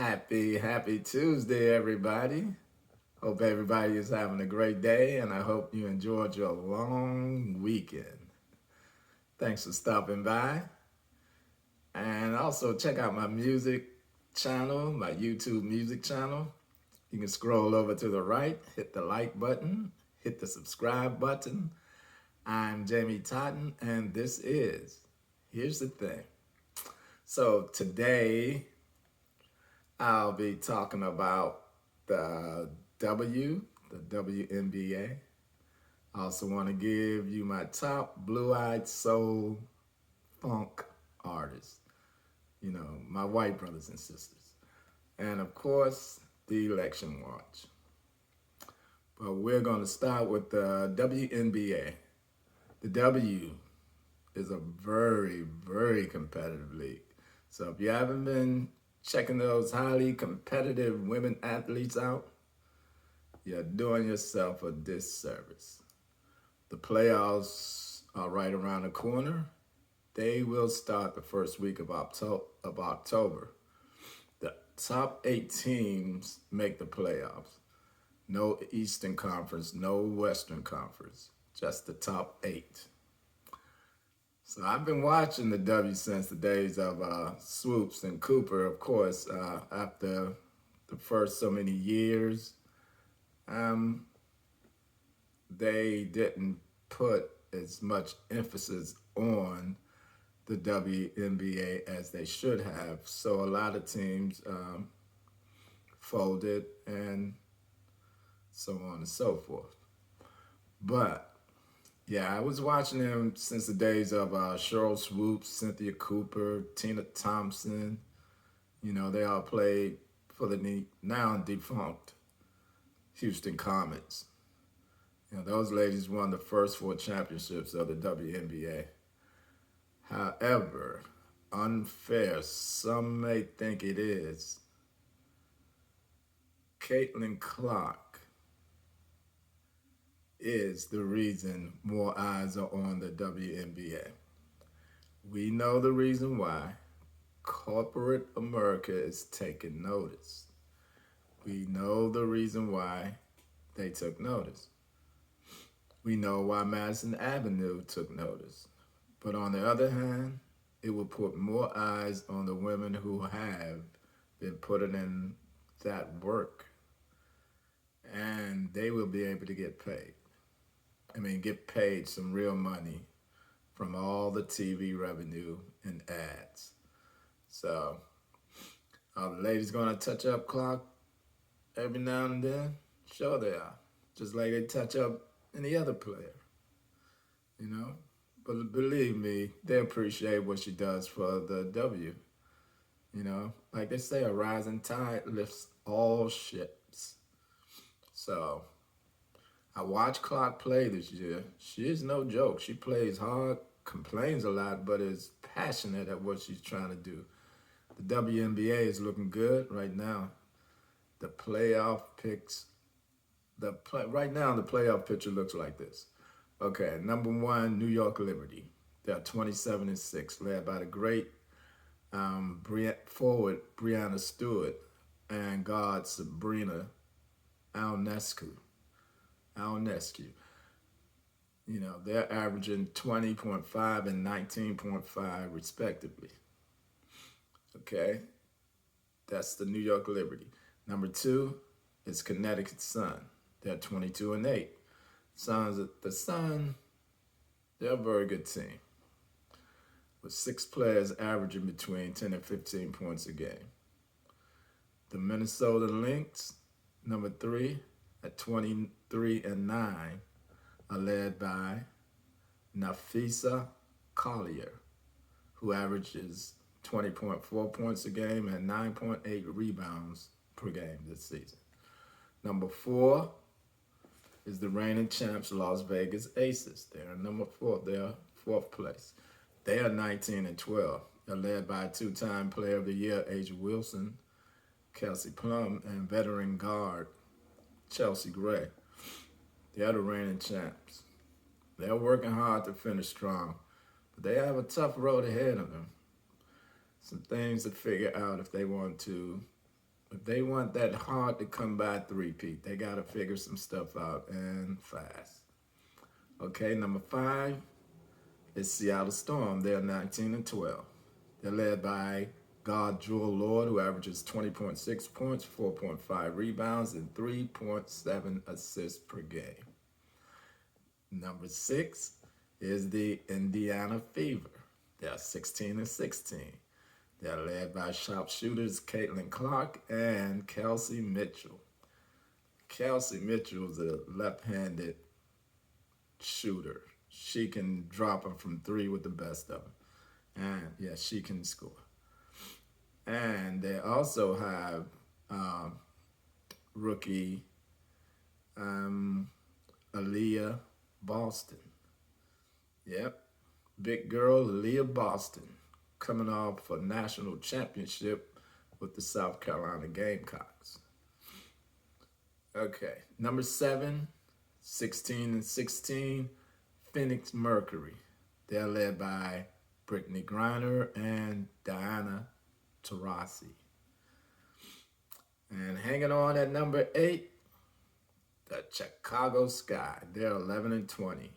Happy Tuesday, everybody. Hope everybody is having a great day, and I hope you enjoyed your long weekend. Thanks for stopping by. And also check out my music channel, my YouTube music channel. You can scroll over to the right, hit the like button, hit the subscribe button. I'm Jamie Totten, and here's the thing. So today, I'll be talking about the WNBA. I also want to give you my top blue-eyed soul funk artists. My white brothers and sisters. And of course, the election watch. But we're going to start with the WNBA. The W is a very, very competitive league. So if you haven't been checking those highly competitive women athletes out, you're doing yourself a disservice. The playoffs are right around the corner. They will start the first week of October. The top 8 teams make the playoffs. No Eastern Conference, no Western Conference, just the top 8. So I've been watching the W since the days of Swoops and Cooper, of course, after the first so many years. They didn't put as much emphasis on the WNBA as they should have. So a lot of teams folded and so on and so forth. But yeah, I was watching them since the days of Cheryl Swoops, Cynthia Cooper, Tina Thompson. They all played for the now defunct Houston Comets. Those ladies won the first 4 championships of the WNBA. However, unfair, some may think it is, Caitlin Clark is the reason more eyes are on the WNBA. We know the reason why. Corporate America is taking notice. We know the reason why they took notice. We know why Madison Avenue took notice. But on the other hand, it will put more eyes on the women who have been putting in that work. And they will be able to get paid. Get paid some real money from all the TV revenue and ads. So, are the ladies going to touch up Clark every now and then? Sure they are. Just like they touch up any other player, But believe me, they appreciate what she does for the W. Like they say, a rising tide lifts all ships. So, I watched Clark play this year. She is no joke. She plays hard, complains a lot, but is passionate at what she's trying to do. The WNBA is looking good right now. The playoff picks, right now the playoff picture looks like this. Okay, number 1, New York Liberty. They're 27-6, led by the great forward Breanna Stewart and guard Sabrina Ionescu. They're averaging 20.5 and 19.5 respectively. Okay, that's the New York Liberty. Number 2 is Connecticut Sun. They're 22-8. The Sun, they're a very good team, with 6 players averaging between 10 and 15 points a game. The Minnesota Lynx, number 3, at 23-9, are led by Napheesa Collier, who averages 20.4 points a game and 9.8 rebounds per game this season. Number 4 is the reigning champs Las Vegas Aces. They're number 4. They're 4th place. They are 19-12. They're led by 2-time Player of the Year A'ja Wilson, Kelsey Plum, and veteran guard Chelsea Gray. They're the reigning champs. They're working hard to finish strong, but they have a tough road ahead of them. Some things to figure out if they want to If they want that hard to come by three-peat, they got to figure some stuff out and fast. Okay, number 5 is Seattle Storm. They're 19-12. They're led by God Jewel Lord, who averages 20.6 points, 4.5 rebounds, and 3.7 assists per game. Number 6 is the Indiana Fever. They're 16-16. They're led by sharpshooters Caitlin Clark and Kelsey Mitchell. Kelsey Mitchell is a left-handed shooter. She can drop them from 3 with the best of them. And yeah, she can score. And they also have rookie Aaliyah Boston. Yep, big girl Aaliyah Boston, coming off a national championship with the South Carolina Gamecocks. Okay, number 7, 16-16, Phoenix Mercury. They're led by Brittany Griner and Diana Taurasi. And hanging on at number 8, the Chicago Sky. They're 11-20.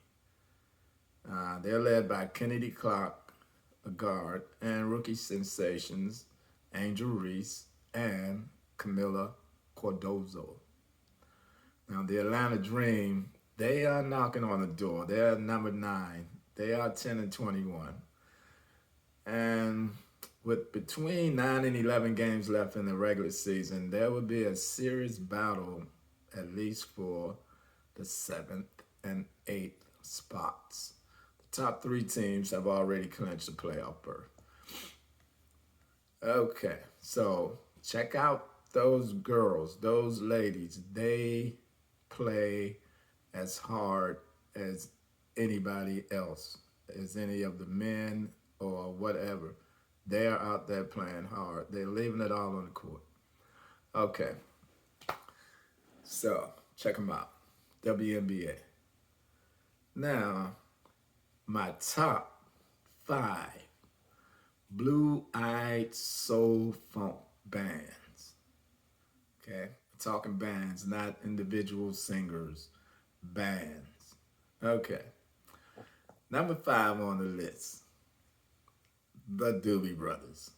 They're led by Kennedy Clark, a guard, and rookie sensations Angel Reese and Camila Cardozo. Now, the Atlanta Dream, they are knocking on the door. They're number 9. They are 10-21. And with between 9 and 11 games left in the regular season, there will be a serious battle, at least for the 7th and 8th spots. The top 3 teams have already clinched the playoff berth. Okay, so check out those girls, those ladies. They play as hard as anybody else, as any of the men or whatever. They are out there playing hard. They're leaving it all on the court. Okay, so check them out. WNBA. Now, my top 5 blue-eyed soul funk bands. Okay, I'm talking bands, not individual singers, bands. Okay, number 5 on the list, the Doobie Brothers.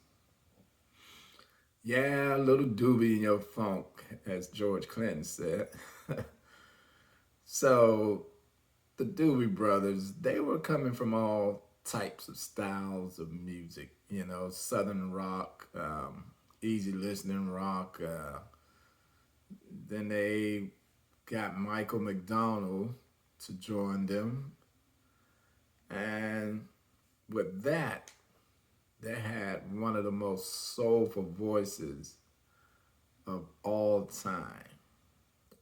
Yeah, a little doobie in your funk, as George Clinton said. So, the Doobie Brothers, they were coming from all types of styles of music, you know, Southern rock, easy listening rock. Then they got Michael McDonald to join them. And with that, they had one of the most soulful voices of all time.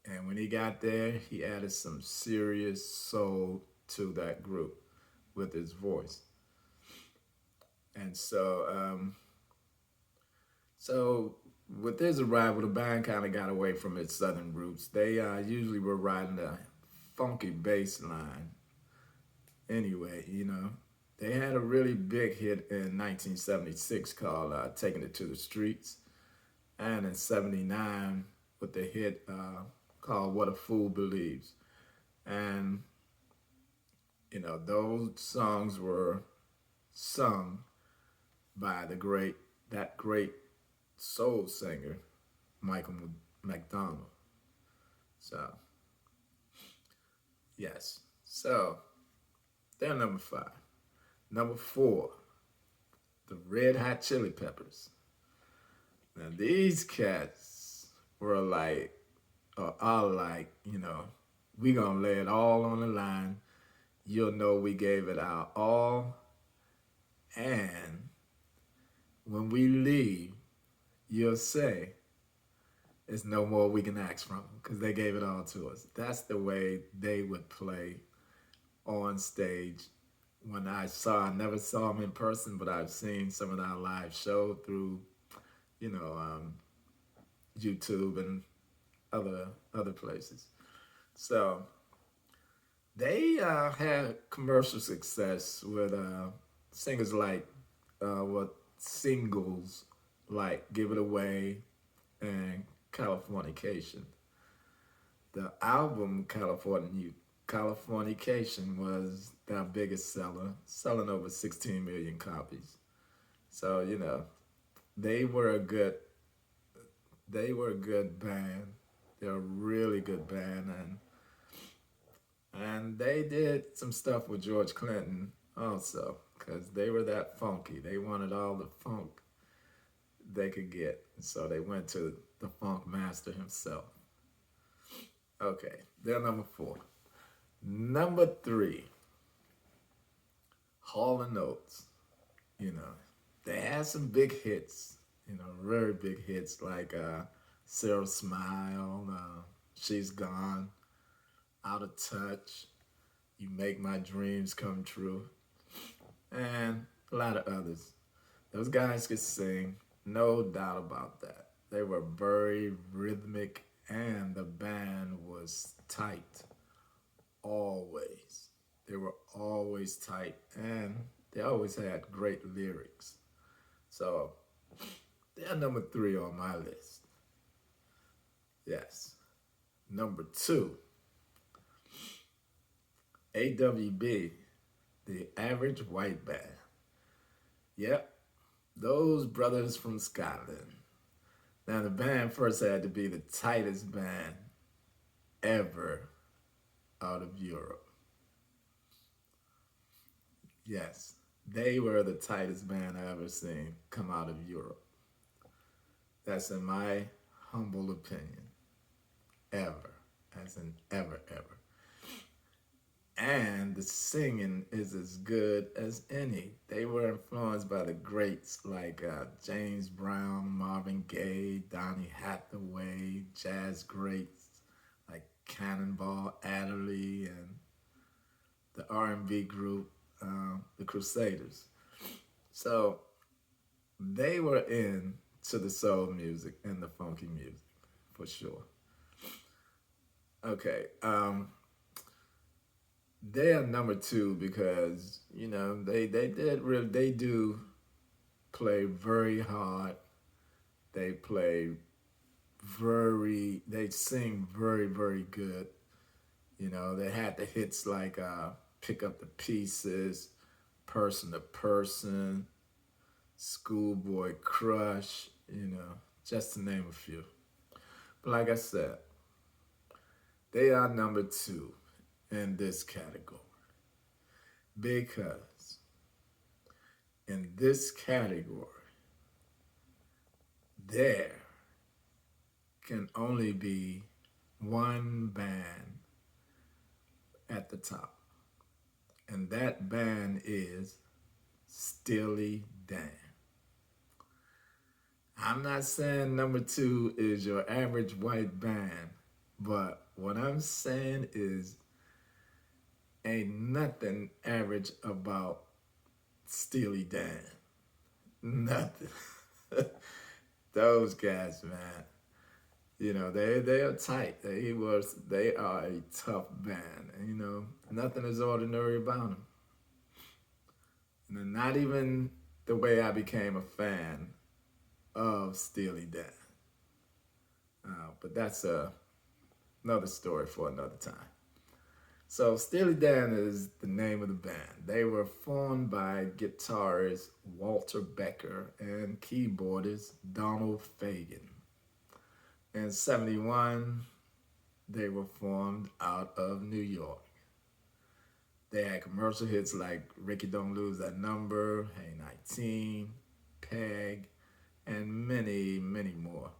And when he got there, he added some serious soul to that group with his voice. And so with his arrival, the band kind of got away from its Southern roots. They usually were riding a funky bass line. Anyway, you know, they had a really big hit in 1976 called Taking It to the Streets. And in 79 with the hit called What a Fool Believes. And, you know, those songs were sung by that great soul singer, Michael McDonald. So, yes. So, they're number 5. Number 4, the Red Hot Chili Peppers. Now, these cats were like, or are like, you know, we gonna lay it all on the line. You'll know we gave it our all. And when we leave, you'll say, there's no more we can ask from them because they gave it all to us. That's the way they would play on stage. When I never saw them in person, but I've seen some of our live show through, you know, YouTube and other places. So they had commercial success with singers like singles like Give It Away and Californication. The album Californication was their biggest seller, selling over 16 million copies. So, they were a good they were a good band. They're a really good band, and they did some stuff with George Clinton also because they were that funky. They wanted all the funk they could get, so they went to the funk master himself. Okay, they're number 4. Number 3, Hall and Oates. You know, they had some big hits. Very big hits like Sarah Smile, She's Gone, Out of Touch, You Make My Dreams Come True, and a lot of others. Those guys could sing, no doubt about that. They were very rhythmic, and the band was tight, always. They were always tight, and they always had great lyrics. So they're number 3 on my list. Yes. Number 2, AWB, the Average White Band. Yep, those brothers from Scotland. Now, the band first had to be the tightest band ever out of Europe. Yes, they were the tightest band I ever seen come out of Europe. That's in my humble opinion. Ever. As in ever, ever. And the singing is as good as any. They were influenced by the greats like James Brown, Marvin Gaye, Donny Hathaway, jazz greats like Cannonball Adderley, and the R&B group, the Crusaders. So they were into the soul music and the funky music, for sure. Okay, they are number 2 because they do play very hard. They sing very, very good. They had the hits like Pick Up the Pieces, Person to Person, Schoolboy Crush, just to name a few. But like I said, they are number 2 in this category because in this category, there can only be one band at the top, and that band is Steely Dan. I'm not saying number 2 is your average white band, but what I'm saying is ain't nothing average about Steely Dan. Nothing. Those guys, man. They are tight. They are a tough band. And, nothing is ordinary about them. And not even the way I became a fan of Steely Dan. But that's another story for another time. So Steely Dan is the name of the band. They were formed by guitarist Walter Becker and keyboardist Donald Fagen. In '71, they were formed out of New York. They had commercial hits like Ricky Don't Lose That Number, Hey 19, Peg, and many, many more.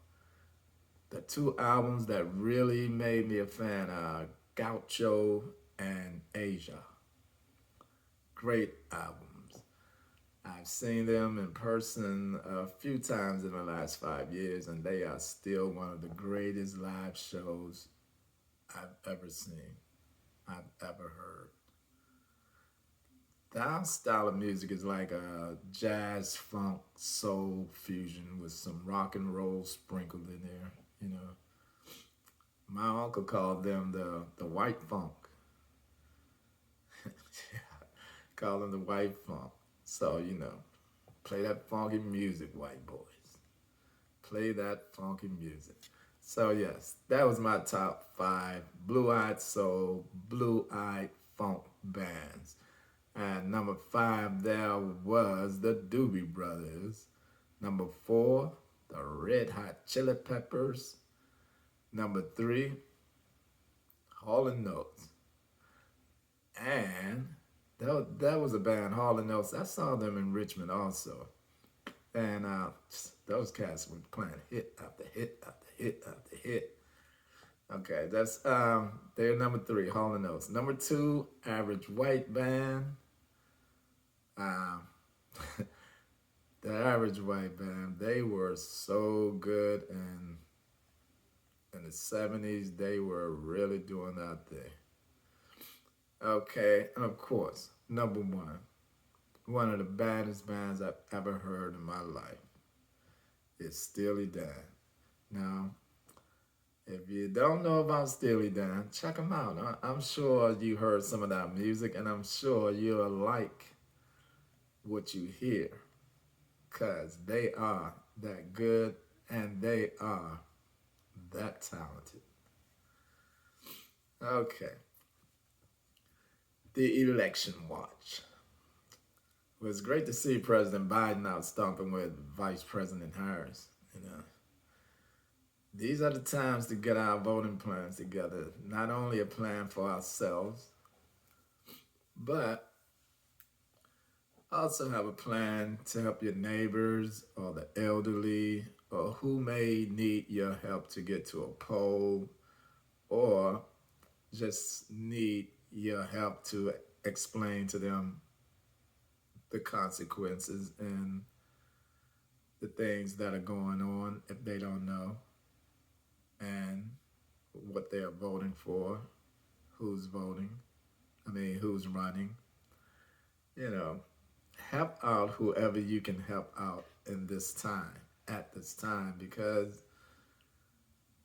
The 2 albums that really made me a fan are Gaucho and Asia. Great albums. I've seen them in person a few times in the last 5 years, and they are still one of the greatest live shows I've ever seen, I've ever heard. Our style of music is like a jazz, funk, soul fusion with some rock and roll sprinkled in there. My uncle called them the white funk. Yeah, called them the white funk. So, play that funky music, white boys. play that funky music. So yes, that was my top five blue-eyed soul, blue-eyed funk bands. And number five there was the Doobie Brothers. Number four, the Red Hot Chili Peppers. Number three, Hall and Notes. And that was a band, Hall and Notes. I saw them in Richmond also. And those cats were playing hit after hit after hit after hit. Okay, that's they're number three, Hall and Notes. Number two, Average White Band. Um, the Average White Band, they were so good, and in the 70s, they were really doing that thing. Okay, and of course, number one of the baddest bands I've ever heard in my life is Steely Dan. Now, if you don't know about Steely Dan, check them out. I'm sure you heard some of that music, and I'm sure you'll like what you hear, because they are that good and they are that talented. Okay, the election watch. It was great to see President Biden out stomping with Vice President Harris. These are the times to get our voting plans together. Not only a plan for ourselves, but also have a plan to help your neighbors or the elderly or who may need your help to get to a poll or just need your help to explain to them the consequences and the things that are going on if they don't know, and what they are voting for, who's voting, who's running. You know, help out whoever you can help out in this time, at this time, because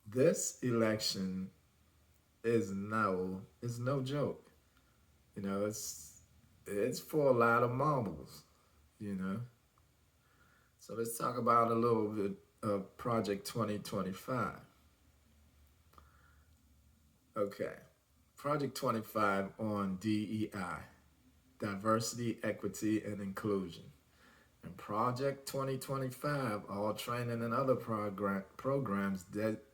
this election is no joke. It's for a lot of marbles, you know. So let's talk about a little bit of Project 2025. Okay, Project 25 on DEI, diversity, equity, and inclusion. And Project 2025, all training and other programs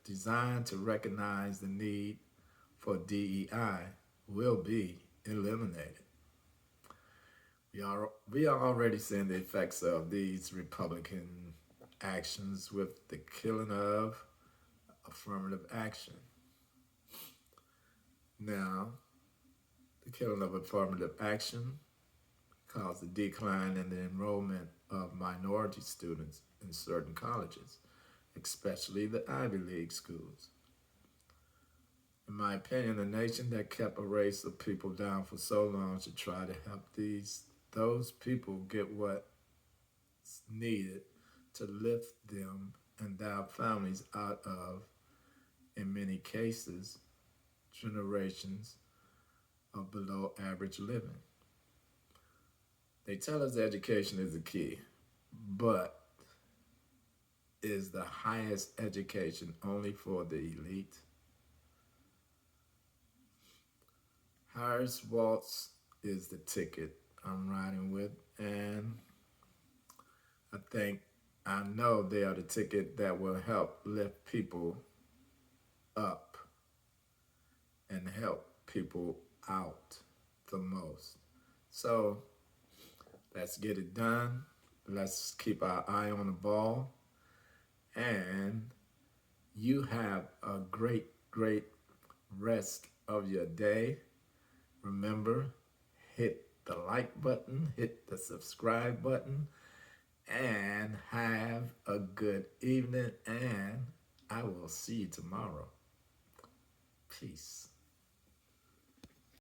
designed to recognize the need for DEI will be eliminated. We are already seeing the effects of these Republican actions with the killing of affirmative action. Now, the killing of affirmative action caused a decline in the enrollment of minority students in certain colleges, especially the Ivy League schools. In my opinion, a nation that kept a race of people down for so long should try to help those people get what's needed to lift them and their families out of, in many cases, generations of below average living. They tell us education is the key, but is the highest education only for the elite? Harris Waltz is the ticket I'm riding with, and I know they are the ticket that will help lift people up and help people out the most. So let's get it done. Let's keep our eye on the ball. And you have a great, great rest of your day. Remember, hit the like button, hit the subscribe button, and have a good evening. And I will see you tomorrow. Peace.